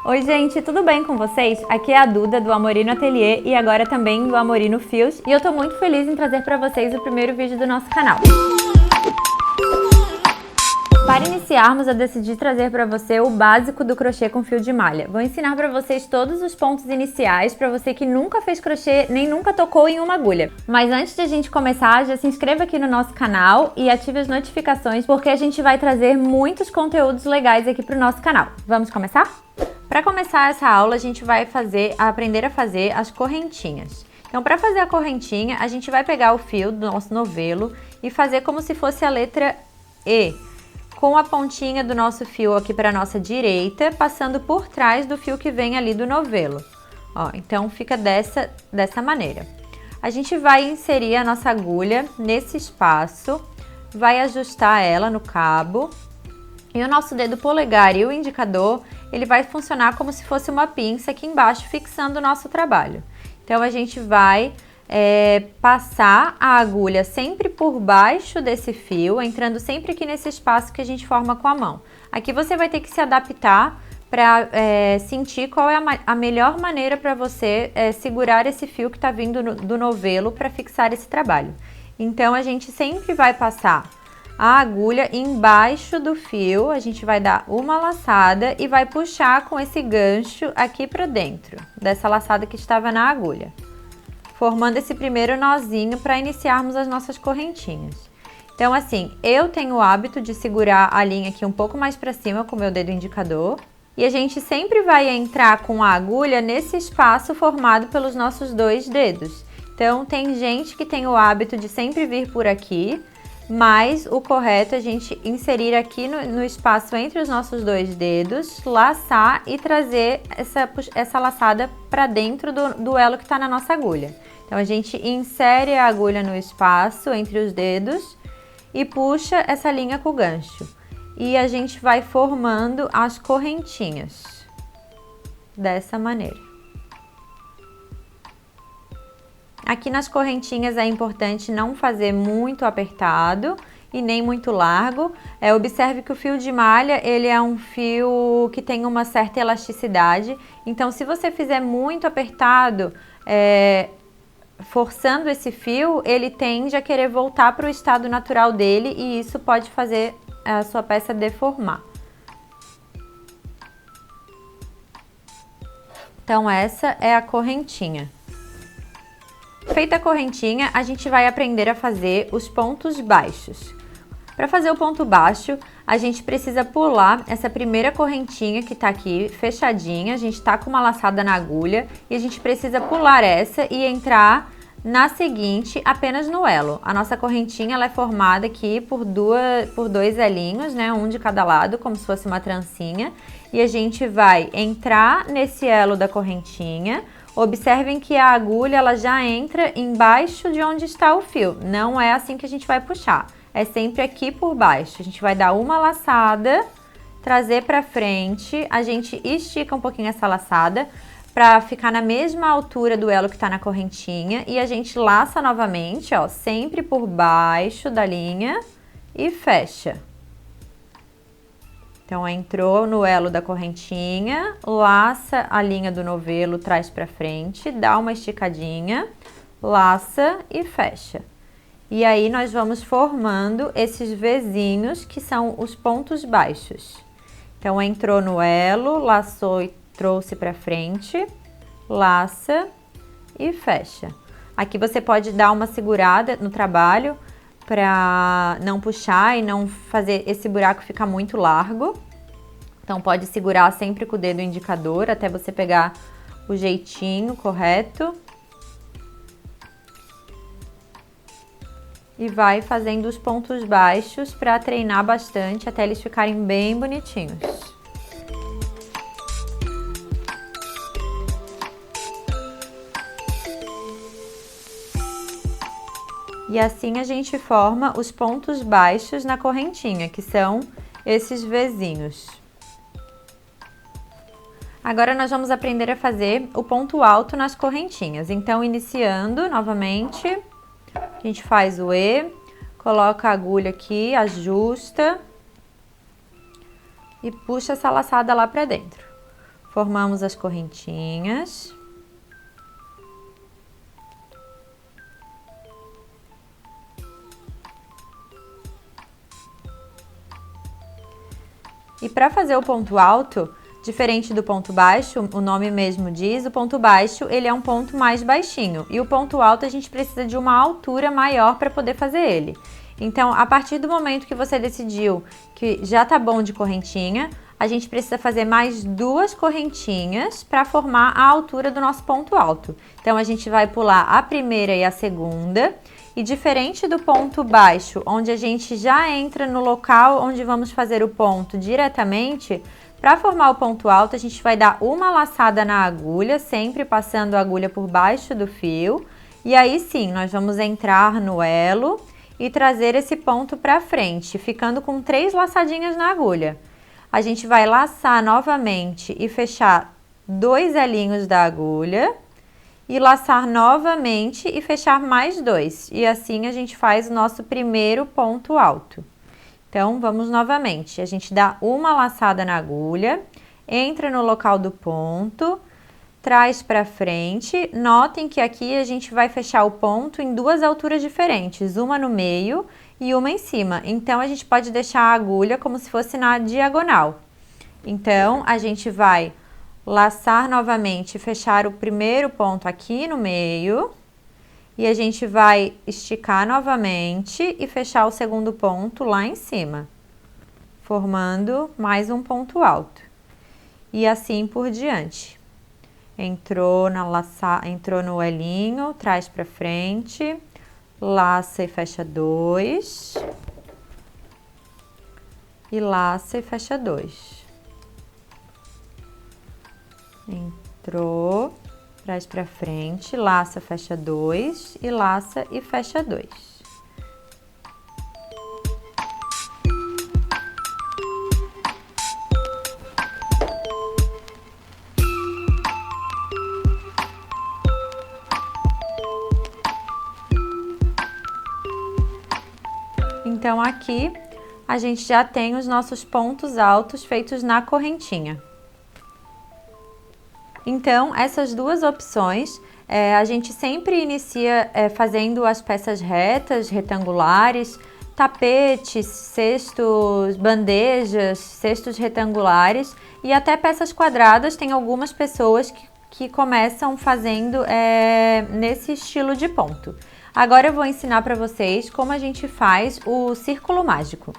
Oi gente, tudo bem com vocês? Aqui é a Duda do Amorino Atelier e agora também do Amorino Fios e eu tô muito feliz em trazer para vocês o primeiro vídeo do nosso canal. Para iniciarmos, eu decidi trazer para você o básico do crochê com fio de malha. Vou ensinar para vocês todos os pontos iniciais para você que nunca fez crochê nem nunca tocou em uma agulha. Mas antes de a gente começar, já se inscreva aqui no nosso canal e ative as notificações porque a gente vai trazer muitos conteúdos legais aqui para o nosso canal. Vamos começar? Para começar essa aula, a gente vai aprender a fazer as correntinhas. Então, para fazer a correntinha, a gente vai pegar o fio do nosso novelo e fazer como se fosse a letra E, com a pontinha do nosso fio aqui para a nossa direita, passando por trás do fio que vem ali do novelo. Ó, então, fica dessa maneira. A gente vai inserir a nossa agulha nesse espaço, vai ajustar ela no cabo, e o nosso dedo polegar e o indicador, ele vai funcionar como se fosse uma pinça aqui embaixo, fixando o nosso trabalho. Então, a gente vai passar a agulha sempre por baixo desse fio, entrando sempre aqui nesse espaço que a gente forma com a mão. Aqui você vai ter que se adaptar para sentir qual é a melhor maneira para você segurar esse fio que está vindo do novelo para fixar esse trabalho. Então, a gente sempre vai passar a agulha embaixo do fio, a gente vai dar uma laçada e vai puxar com esse gancho aqui para dentro, dessa laçada que estava na agulha, formando esse primeiro nozinho para iniciarmos as nossas correntinhas. Então, assim, eu tenho o hábito de segurar a linha aqui um pouco mais para cima com o meu dedo indicador, e a gente sempre vai entrar com a agulha nesse espaço formado pelos nossos dois dedos. Então, tem gente que tem o hábito de sempre vir por aqui, mas o correto é a gente inserir aqui no espaço entre os nossos dois dedos, laçar e trazer essa laçada para dentro do elo que está na nossa agulha. Então, a gente insere a agulha no espaço entre os dedos e puxa essa linha com o gancho. E a gente vai formando as correntinhas dessa maneira. Aqui nas correntinhas é importante não fazer muito apertado e nem muito largo. Observe que o fio de malha, ele é um fio que tem uma certa elasticidade. Então, se você fizer muito apertado, forçando esse fio, ele tende a querer voltar para o estado natural dele e isso pode fazer a sua peça deformar. Então, essa é a correntinha. Feita a correntinha, a gente vai aprender a fazer os pontos baixos. Para fazer o ponto baixo, a gente precisa pular essa primeira correntinha que tá aqui fechadinha, a gente tá com uma laçada na agulha e a gente precisa pular essa e entrar na seguinte apenas no elo. A nossa correntinha ela é formada aqui por dois elinhos, né, um de cada lado, como se fosse uma trancinha, e a gente vai entrar nesse elo da correntinha. Observem que a agulha ela já entra embaixo de onde está o fio. Não é assim que a gente vai puxar. É sempre aqui por baixo. A gente vai dar uma laçada, trazer para frente. A gente estica um pouquinho essa laçada para ficar na mesma altura do elo que está na correntinha. E a gente laça novamente, ó, sempre por baixo da linha e fecha. Então, entrou no elo da correntinha, laça a linha do novelo, traz pra frente, dá uma esticadinha, laça e fecha. E aí, nós vamos formando esses Vzinhos, que são os pontos baixos. Então, entrou no elo, laçou e trouxe pra frente, laça e fecha. Aqui você pode dar uma segurada no trabalho, para não puxar e não fazer esse buraco ficar muito largo. Então, pode segurar sempre com o dedo indicador até você pegar o jeitinho correto. E vai fazendo os pontos baixos para treinar bastante até eles ficarem bem bonitinhos. E assim a gente forma os pontos baixos na correntinha, que são esses Vzinhos. Agora nós vamos aprender a fazer o ponto alto nas correntinhas. Então, iniciando novamente, a gente faz o E, coloca a agulha aqui, ajusta e puxa essa laçada lá pra dentro, Formamos as correntinhas. E para fazer o ponto alto, diferente do ponto baixo, o nome mesmo diz, o ponto baixo ele é um ponto mais baixinho. E o ponto alto a gente precisa de uma altura maior para poder fazer ele. Então, a partir do momento que você decidiu que já tá bom de correntinha, a gente precisa fazer mais 2 correntinhas para formar a altura do nosso ponto alto. Então, a gente vai pular a primeira e a segunda. E diferente do ponto baixo, onde a gente já entra no local onde vamos fazer o ponto diretamente, para formar o ponto alto, a gente vai dar uma laçada na agulha, sempre passando a agulha por baixo do fio. E aí sim, nós vamos entrar no elo e trazer esse ponto para frente, ficando com 3 laçadinhas na agulha. A gente vai laçar novamente e fechar 2 elinhos da agulha. E laçar novamente e fechar mais 2. E assim a gente faz o nosso primeiro ponto alto. Então, vamos novamente. A gente dá uma laçada na agulha, entra no local do ponto, traz para frente. Notem que aqui a gente vai fechar o ponto em 2 alturas diferentes, uma no meio e uma em cima. Então, a gente pode deixar a agulha como se fosse na diagonal. Então, a gente vai laçar novamente, fechar o primeiro ponto aqui no meio e a gente vai esticar novamente e fechar o segundo ponto lá em cima, formando mais um ponto alto. E assim por diante. Entrou no elinho, traz para frente, laça e fecha 2 e laça e fecha 2. Entrou, traz pra frente, laça, fecha 2 e laça e fecha 2. Então, aqui a gente já tem os nossos pontos altos feitos na correntinha. Então, essas 2 opções, a gente sempre inicia fazendo as peças retas, retangulares, tapetes, cestos, bandejas, cestos retangulares e até peças quadradas. Tem algumas pessoas que começam fazendo nesse estilo de ponto. Agora eu vou ensinar para vocês como a gente faz o círculo mágico.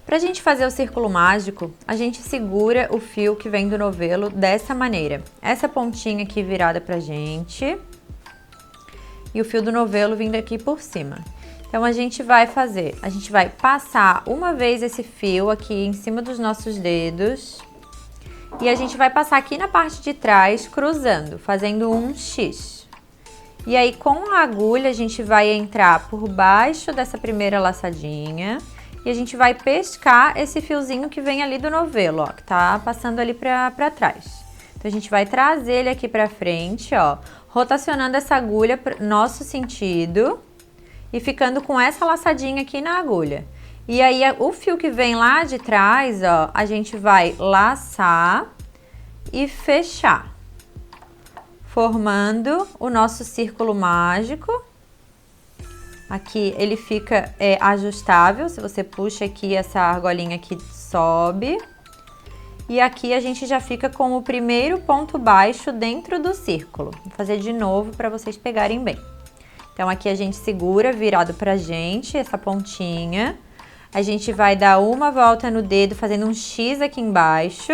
Para a gente fazer o círculo mágico, a gente segura o fio que vem do novelo dessa maneira. Essa pontinha aqui virada pra gente e o fio do novelo vindo aqui por cima. Então, a gente vai passar uma vez esse fio aqui em cima dos nossos dedos e a gente vai passar aqui na parte de trás, cruzando, fazendo um X. E aí, com a agulha, a gente vai entrar por baixo dessa primeira laçadinha e a gente vai pescar esse fiozinho que vem ali do novelo, ó, que tá passando ali pra trás. Então, a gente vai trazer ele aqui pra frente, ó, rotacionando essa agulha pro nosso sentido e ficando com essa laçadinha aqui na agulha. E aí, o fio que vem lá de trás, ó, a gente vai laçar e fechar, formando o nosso círculo mágico. Aqui ele fica ajustável, se você puxa aqui, essa argolinha aqui sobe. E aqui a gente já fica com o primeiro ponto baixo dentro do círculo. Vou fazer de novo para vocês pegarem bem. Então, aqui a gente segura virado pra gente, essa pontinha. A gente vai dar uma volta no dedo, fazendo um X aqui embaixo.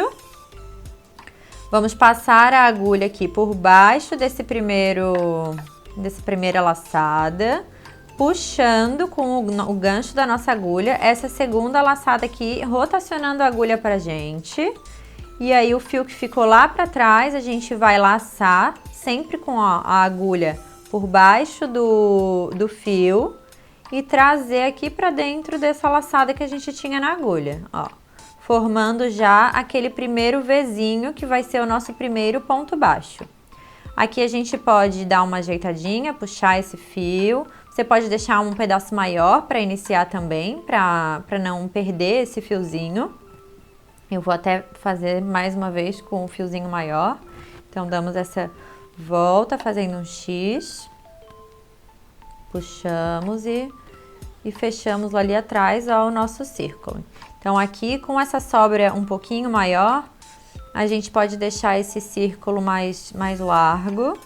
Vamos passar a agulha aqui por baixo dessa primeira laçada, puxando com o gancho da nossa agulha, essa segunda laçada aqui, rotacionando a agulha pra gente. E aí, o fio que ficou lá pra trás, a gente vai laçar, sempre com a agulha por baixo do fio e trazer aqui pra dentro dessa laçada que a gente tinha na agulha, ó. Formando já aquele primeiro Vzinho que vai ser o nosso primeiro ponto baixo. Aqui a gente pode dar uma ajeitadinha, puxar esse fio. Você pode deixar um pedaço maior para iniciar também, para não perder esse fiozinho. Eu vou até fazer mais uma vez com um fiozinho maior. Então, damos essa volta fazendo um X. Puxamos e fechamos ali atrás, ó, o nosso círculo. Então, aqui com essa sobra um pouquinho maior, a gente pode deixar esse círculo mais largo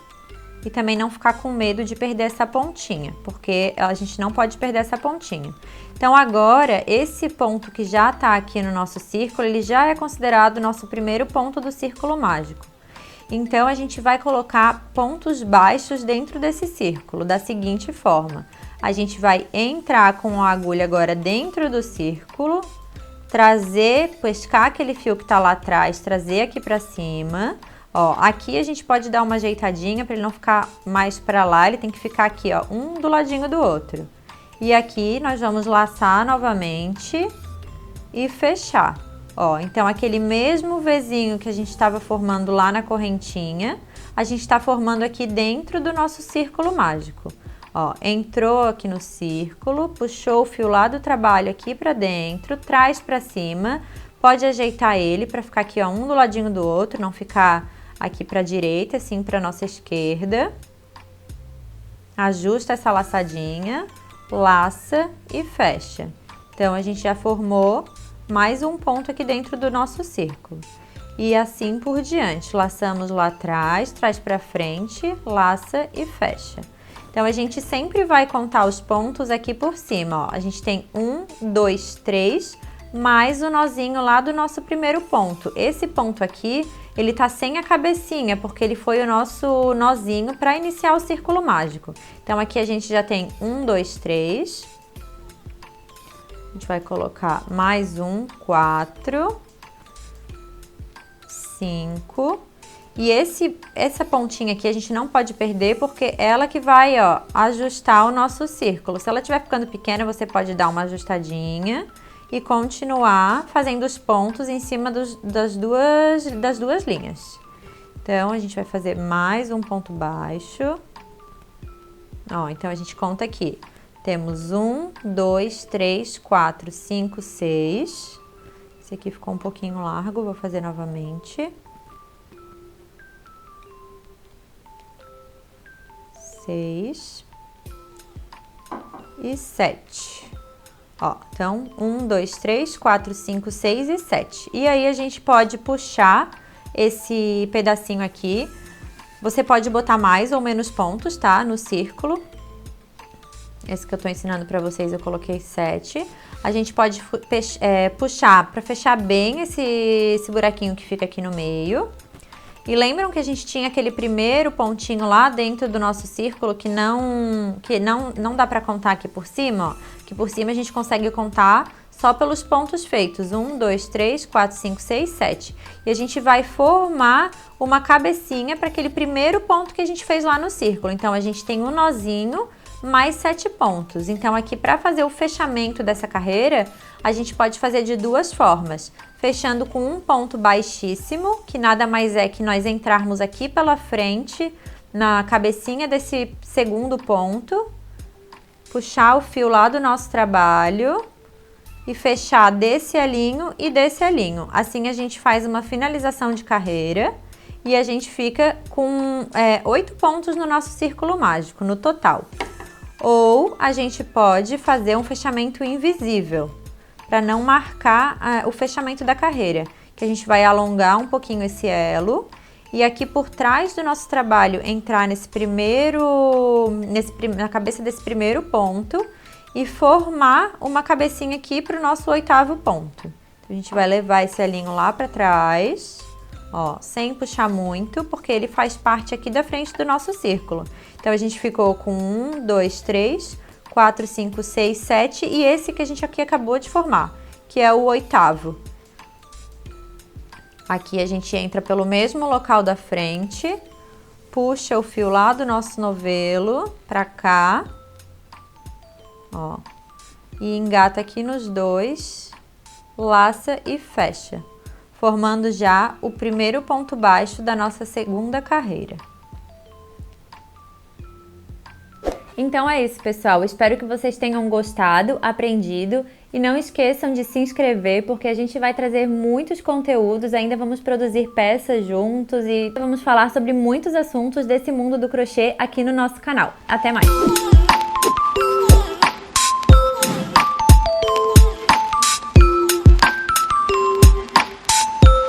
e também não ficar com medo de perder essa pontinha, porque a gente não pode perder essa pontinha. Então, agora, esse ponto que já tá aqui no nosso círculo, ele já é considerado o nosso primeiro ponto do círculo mágico. Então, a gente vai colocar pontos baixos dentro desse círculo, da seguinte forma. A gente vai entrar com a agulha agora dentro do círculo, pescar aquele fio que tá lá atrás, trazer aqui pra cima. Ó, aqui a gente pode dar uma ajeitadinha para ele não ficar mais para lá, ele tem que ficar aqui, ó, um do ladinho do outro. E aqui nós vamos laçar novamente e fechar. Ó, então aquele mesmo Vzinho que a gente estava formando lá na correntinha, a gente está formando aqui dentro do nosso círculo mágico. Ó, entrou aqui no círculo, puxou o fio lá do trabalho aqui para dentro, traz para cima, pode ajeitar ele para ficar aqui, ó, um do ladinho do outro, não ficar aqui para a direita, assim para nossa esquerda. Ajusta essa laçadinha, laça e fecha. Então, a gente já formou mais um ponto aqui dentro do nosso círculo. E assim por diante, laçamos lá atrás, traz para frente, laça e fecha. Então, a gente sempre vai contar os pontos aqui por cima, ó. A gente tem 1, 2, 3, mais o nozinho lá do nosso primeiro ponto. Esse ponto aqui, ele tá sem a cabecinha, porque ele foi o nosso nozinho para iniciar o círculo mágico. Então, aqui a gente já tem 1, 2, 3. A gente vai colocar mais um, 4, 5. E essa pontinha aqui a gente não pode perder, porque ela que vai, ó, ajustar o nosso círculo. Se ela estiver ficando pequena, você pode dar uma ajustadinha e continuar fazendo os pontos em cima das duas linhas. Então, a gente vai fazer mais um ponto baixo. Ó, então, a gente conta aqui. Temos 1, 2, 3, 4, 5, 6. Esse aqui ficou um pouquinho largo, vou fazer novamente. 6 e 7. Ó, então, 1, 2, 3, 4, 5, 6 e 7. E aí, a gente pode puxar esse pedacinho aqui. Você pode botar mais ou menos pontos, tá? No círculo. Esse que eu tô ensinando pra vocês, eu coloquei 7. A gente pode puxar pra fechar bem esse buraquinho que fica aqui no meio. E lembram que a gente tinha aquele primeiro pontinho lá dentro do nosso círculo que não dá pra contar aqui por cima, ó? Que por cima a gente consegue contar só pelos pontos feitos. 1, 2, 3, 4, 5, 6, 7. E a gente vai formar uma cabecinha para aquele primeiro ponto que a gente fez lá no círculo. Então, a gente tem um nozinho mais 7 pontos. Então, aqui para fazer o fechamento dessa carreira, a gente pode fazer de duas formas. Fechando com um ponto baixíssimo, que nada mais é que nós entrarmos aqui pela frente, na cabecinha desse segundo ponto, puxar o fio lá do nosso trabalho e fechar desse alinho e desse alinho. Assim, a gente faz uma finalização de carreira e a gente fica com 8 pontos no nosso círculo mágico, no total. Ou a gente pode fazer um fechamento invisível, para não marcar o fechamento da carreira, que a gente vai alongar um pouquinho esse elo e aqui por trás do nosso trabalho entrar na cabeça desse primeiro ponto e formar uma cabecinha aqui para o nosso 8º ponto. Então, a gente vai levar esse alinho lá para trás, ó, sem puxar muito, porque ele faz parte aqui da frente do nosso círculo. Então, a gente ficou com 1, 2, 3, 4, 5, 6, 7 e esse que a gente aqui acabou de formar, que é o 8º. Aqui a gente entra pelo mesmo local da frente, puxa o fio lá do nosso novelo pra cá, ó, e engata aqui nos dois, laça e fecha, formando já o primeiro ponto baixo da nossa segunda carreira. Então é isso, pessoal. Espero que vocês tenham gostado, aprendido E não esqueçam de se inscrever, porque a gente vai trazer muitos conteúdos, ainda vamos produzir peças juntos e vamos falar sobre muitos assuntos desse mundo do crochê aqui no nosso canal. Até mais!